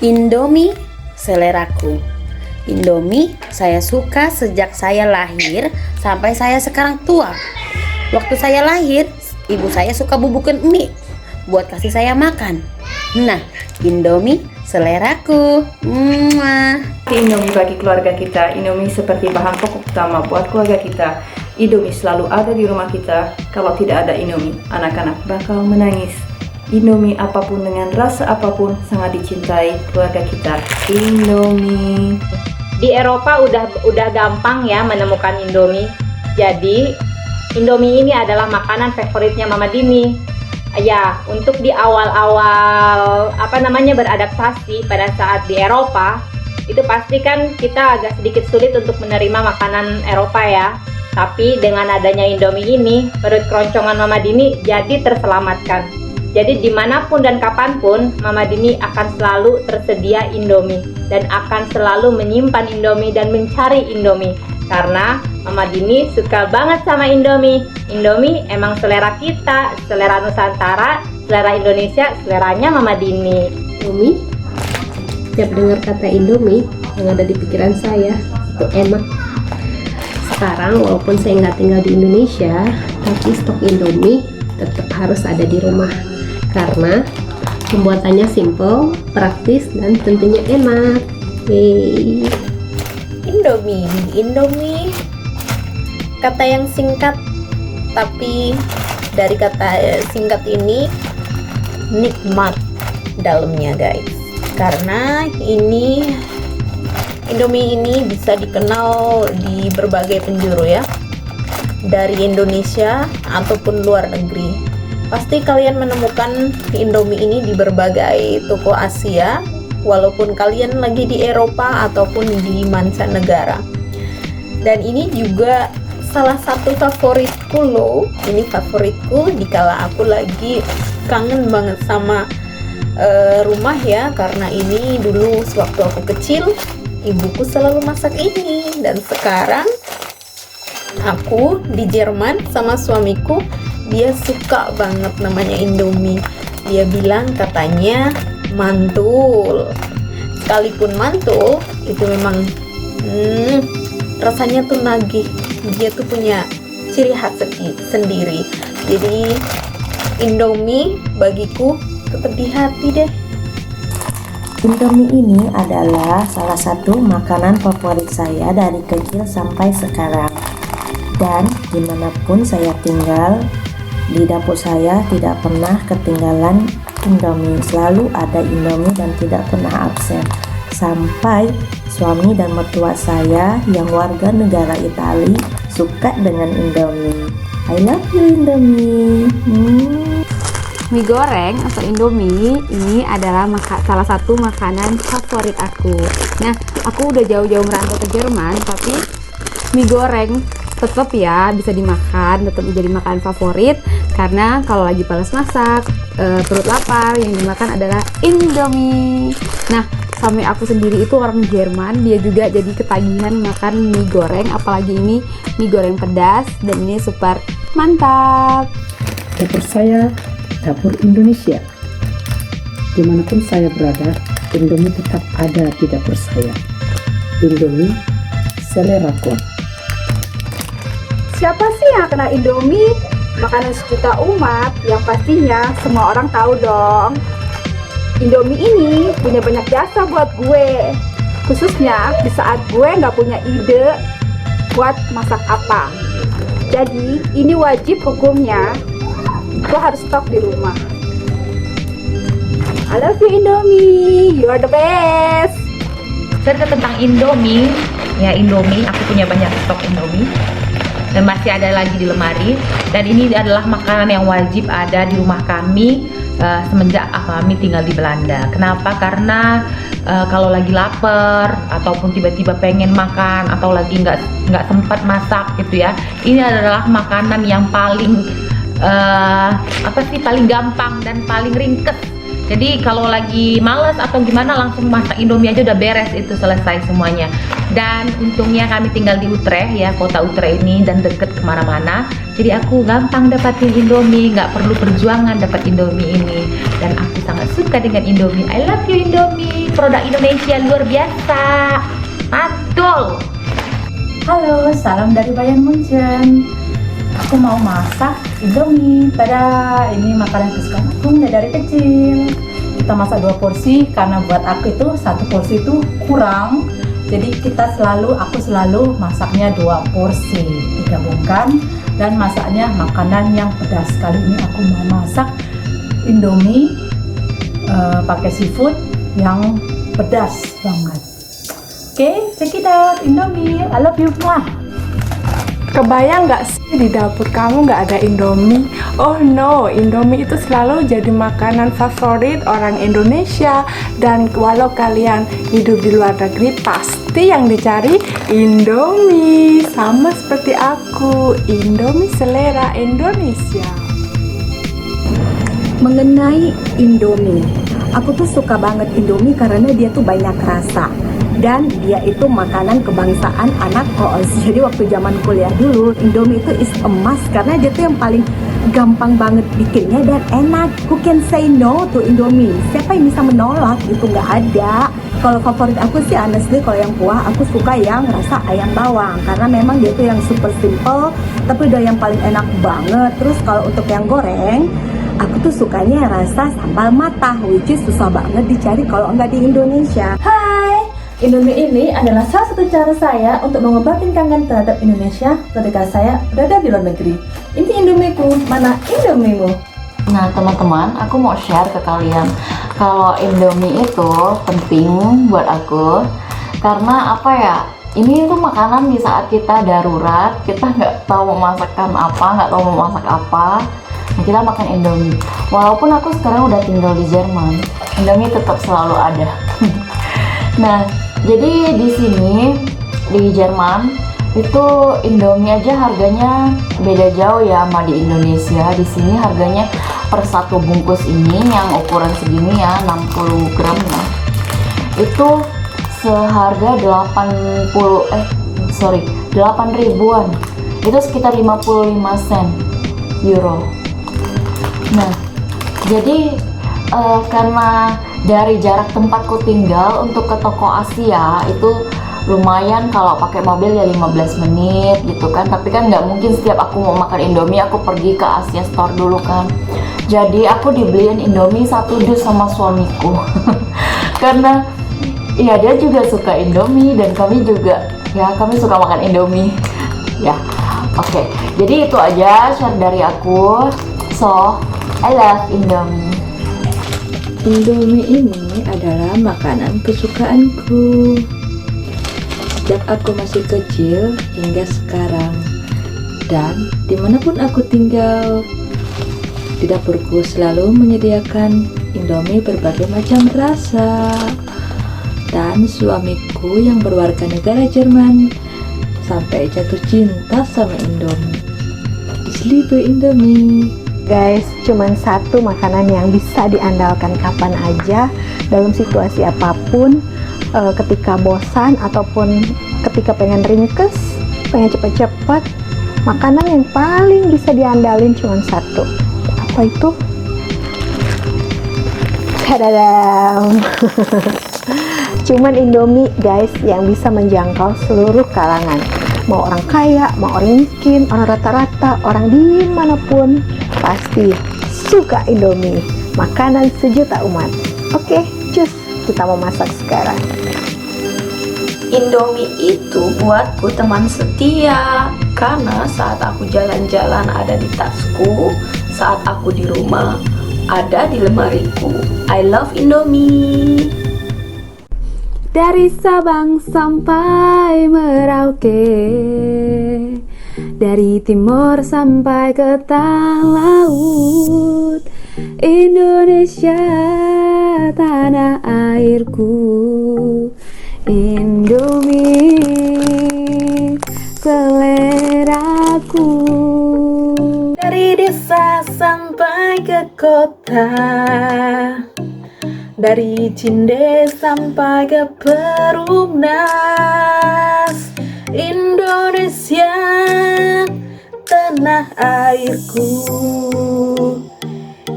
Indomie seleraku. Indomie saya suka sejak saya lahir sampai saya sekarang tua. Waktu saya lahir, ibu saya suka bubukin mie buat kasih saya makan. Nah, Indomie seleraku. Indomie bagi keluarga kita. Indomie seperti bahan pokok utama buat keluarga kita. Indomie selalu ada di rumah kita. Kalau tidak ada Indomie, anak-anak bakal menangis. Indomie apapun dengan rasa apapun sangat dicintai keluarga kita. Indomie. Di Eropa udah gampang ya menemukan Indomie. Jadi Indomie ini adalah makanan favoritnya Mama Dini. Ya, untuk di awal-awal beradaptasi pada saat di Eropa, itu pasti kan kita agak sedikit sulit untuk menerima makanan Eropa ya. Tapi dengan adanya Indomie ini, perut keroncongan Mama Dini jadi terselamatkan. Jadi dimanapun dan kapanpun, Mama Dini akan selalu tersedia Indomie dan akan selalu menyimpan Indomie dan mencari Indomie karena Mama Dini suka banget sama Indomie. Indomie emang selera kita, selera Nusantara, selera Indonesia, seleranya Mama Dini. Indomie, setiap dengar kata Indomie yang ada di pikiran saya itu enak. Sekarang walaupun saya nggak tinggal di Indonesia, tapi stok Indomie tetap harus ada di rumah karena pembuatannya simple, praktis, dan tentunya enak. Yeay. Indomie, kata yang singkat, tapi dari kata singkat ini nikmat dalamnya guys. Karena Indomie ini bisa dikenal di berbagai penjuru ya, dari Indonesia ataupun luar negeri. Pasti kalian menemukan Indomie ini di berbagai toko Asia, walaupun kalian lagi di Eropa ataupun di mancanegara. Dan ini juga salah satu favoritku loh. Ini favoritku dikala aku lagi kangen banget sama rumah ya, karena ini dulu sewaktu aku kecil ibuku selalu masak ini. Dan sekarang aku di Jerman sama suamiku, dia suka banget namanya Indomie. Dia bilang katanya mantul. Sekalipun mantul, itu memang rasanya tuh nagih. Dia tuh punya ciri khas sendiri. Jadi Indomie bagiku tetap di hati deh. Indomie ini adalah salah satu makanan favorit saya dari kecil sampai sekarang. Dan dimanapun saya tinggal, di dapur saya tidak pernah ketinggalan Indomie. Selalu ada Indomie dan tidak pernah absen. Sampai suami dan mertua saya yang warga negara Italia suka dengan Indomie. I love you Indomie. Mie goreng atau Indomie ini adalah salah satu makanan favorit aku. Nah, aku udah jauh-jauh merantau ke Jerman, tapi mie goreng tetap ya bisa dimakan, tetap menjadi makanan favorit karena kalau lagi balas masak, perut lapar, yang dimakan adalah Indomie. Nah, suami aku sendiri itu orang Jerman, dia juga jadi ketagihan makan mie goreng, apalagi ini mie goreng pedas dan ini super mantap. Dapur saya, dapur Indonesia. Dimanapun saya berada, Indomie tetap ada di dapur saya. Indomie seleraku. Siapa sih yang kenal Indomie? Makanan sejuta umat yang pastinya semua orang tahu dong. Indomie ini punya banyak jasa buat gue, khususnya di saat gue nggak punya ide buat masak apa. Jadi ini wajib hukumnya, gue harus stok di rumah. I love you Indomie, you are the best. Cerita tentang Indomie, ya Indomie, aku punya banyak stok Indomie dan masih ada lagi di lemari. Dan ini adalah makanan yang wajib ada di rumah kami semenjak kami tinggal di Belanda. Kenapa? Karena kalau lagi lapar ataupun tiba-tiba pengen makan atau lagi nggak sempat masak gitu ya, ini adalah makanan yang paling paling gampang dan paling ringkes Jadi kalau lagi males atau gimana langsung masak Indomie aja udah beres, itu selesai semuanya. Dan untungnya kami tinggal di Utrecht ya, kota Utrecht ini, dan deket kemana-mana. Jadi aku gampang dapatin Indomie, nggak perlu perjuangan dapat Indomie ini. Dan aku sangat suka dengan Indomie. I love you Indomie, produk Indonesia luar biasa. Mantul. Halo, salam dari Bayan Munchen. Aku mau masak Indomie. Tada, ini makanan kesukaan aku dari kecil. Kita masak 2 porsi karena buat aku itu 1 porsi itu kurang. Jadi aku selalu masaknya 2 porsi digabungkan dan masaknya makanan yang pedas. Kali ini aku mau masak Indomie pakai seafood yang pedas banget. Oke, check it out, Indomie. I love you, mwah. Kebayang nggak sih di dapur kamu nggak ada Indomie? Oh no, Indomie itu selalu jadi makanan favorit orang Indonesia. Dan walau kalian hidup di luar negeri, pasti yang dicari Indomie. Sama seperti aku, Indomie selera Indonesia. Mengenai Indomie, aku tuh suka banget Indomie karena dia tuh banyak rasa. Dan dia itu makanan kebangsaan anak koos. Jadi waktu zaman kuliah dulu, Indomie itu is a must karena dia tuh yang paling gampang banget bikinnya dan enak. Who can say no to Indomie? Siapa yang bisa menolak? Itu nggak ada. Kalau favorit aku sih honestly, kalau yang kuah aku suka yang rasa ayam bawang karena memang dia tuh yang super simple tapi udah yang paling enak banget. Terus kalau untuk yang goreng, aku tuh sukanya yang rasa sambal matah, which is susah banget dicari kalau nggak di Indonesia. Hai, Indomie ini adalah salah satu cara saya untuk mengobatin kangen terhadap Indonesia ketika saya berada di luar negeri. Ini Indomieku, mana Indomiemu? Nah teman-teman, aku mau share ke kalian kalau Indomie itu penting buat aku karena apa ya? Ini tuh makanan di saat kita darurat, kita nggak tahu mau masakkan apa, nggak tahu mau masak apa. Nah, kita makan Indomie. Walaupun aku sekarang udah tinggal di Jerman, Indomie tetap selalu ada. Nah, jadi di sini di Jerman itu Indomie aja harganya beda jauh ya sama di Indonesia. Di sini harganya per 1 bungkus ini yang ukuran segini ya, 60 gram ya. Itu seharga 8 ribuan. Itu sekitar 55 sen euro. Nah, jadi karena dari jarak tempatku tinggal untuk ke toko Asia itu lumayan, kalau pakai mobil ya 15 menit gitu kan, tapi kan nggak mungkin setiap aku mau makan Indomie aku pergi ke Asia Store dulu kan. Jadi aku dibeliin Indomie 1 dus sama suamiku karena ya dia juga suka Indomie dan kami suka makan Indomie ya. Oke, jadi itu aja share dari aku. So, I love Indomie. Indomie ini adalah makanan kesukaanku sejak aku masih kecil hingga sekarang, dan dimanapun aku tinggal di dapurku selalu menyediakan Indomie berbagai macam rasa. Dan suamiku yang berwarga negara Jerman sampai jatuh cinta sama Indomie. Ich liebe Indomie. Guys, cuman satu makanan yang bisa diandalkan kapan aja, dalam situasi apapun, ketika bosan ataupun ketika pengen ringkes, pengen cepet-cepet, makanan yang paling bisa diandalin cuman satu. Apa itu? Tadadam! Cuman Indomie guys yang bisa menjangkau seluruh kalangan. Mau orang kaya, mau orang miskin, orang rata-rata, orang dimanapun pasti suka Indomie. Makanan sejuta umat. Oke, cus, kita mau masak sekarang. Indomie itu buatku teman setia, karena saat aku jalan-jalan ada di tasku, saat aku di rumah ada di lemariku. I love Indomie. Dari Sabang sampai Merauke, dari timur sampai ke tengah laut, Indonesia tanah airku. Indomie seleraku. Dari desa sampai ke kota, dari Cinde sampai ke Perumnas. Indonesia, tanah airku,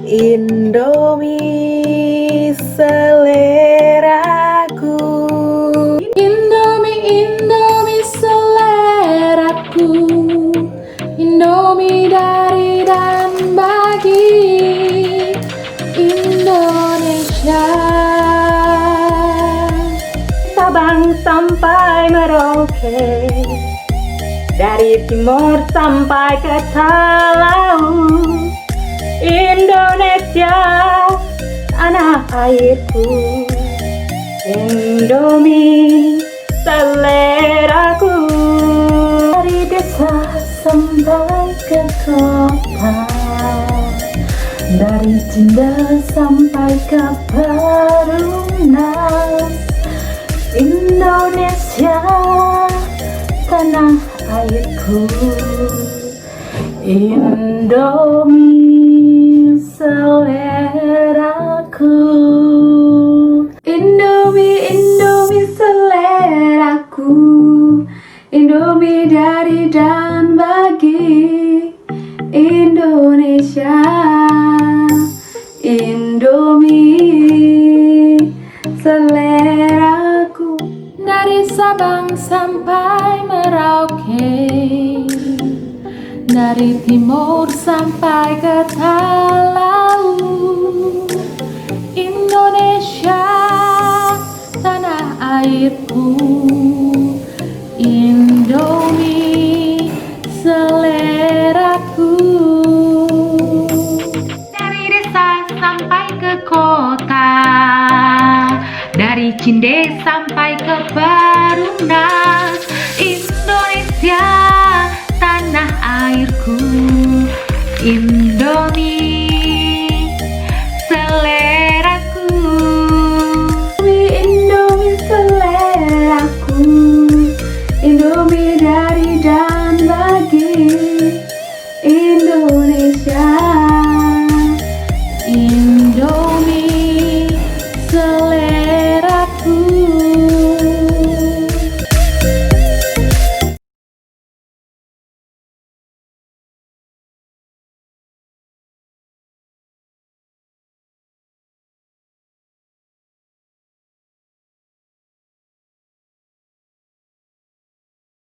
Indomie seleraku. Indomie, Indomie seleraku, Indomie dari dan bagi Indonesia. Sabang sampai Merauke, dari timur sampai ke Talaut, Indonesia, tanah airku, Indomie seleraku. Dari desa sampai ke kota, dari Cinde sampai ke Perumnas. Indonesia, tanah airku, Indomie seleraku. Indomie, Indomie seleraku, Indomie dari dan bagi Indonesia. Indomie seleraku. Dari Sabang sampai Merauke, dari timur sampai ke Talaut, Indonesia, tanah airku, Indomie seleraku. Dari desa sampai ke kota, dari Cinde sampai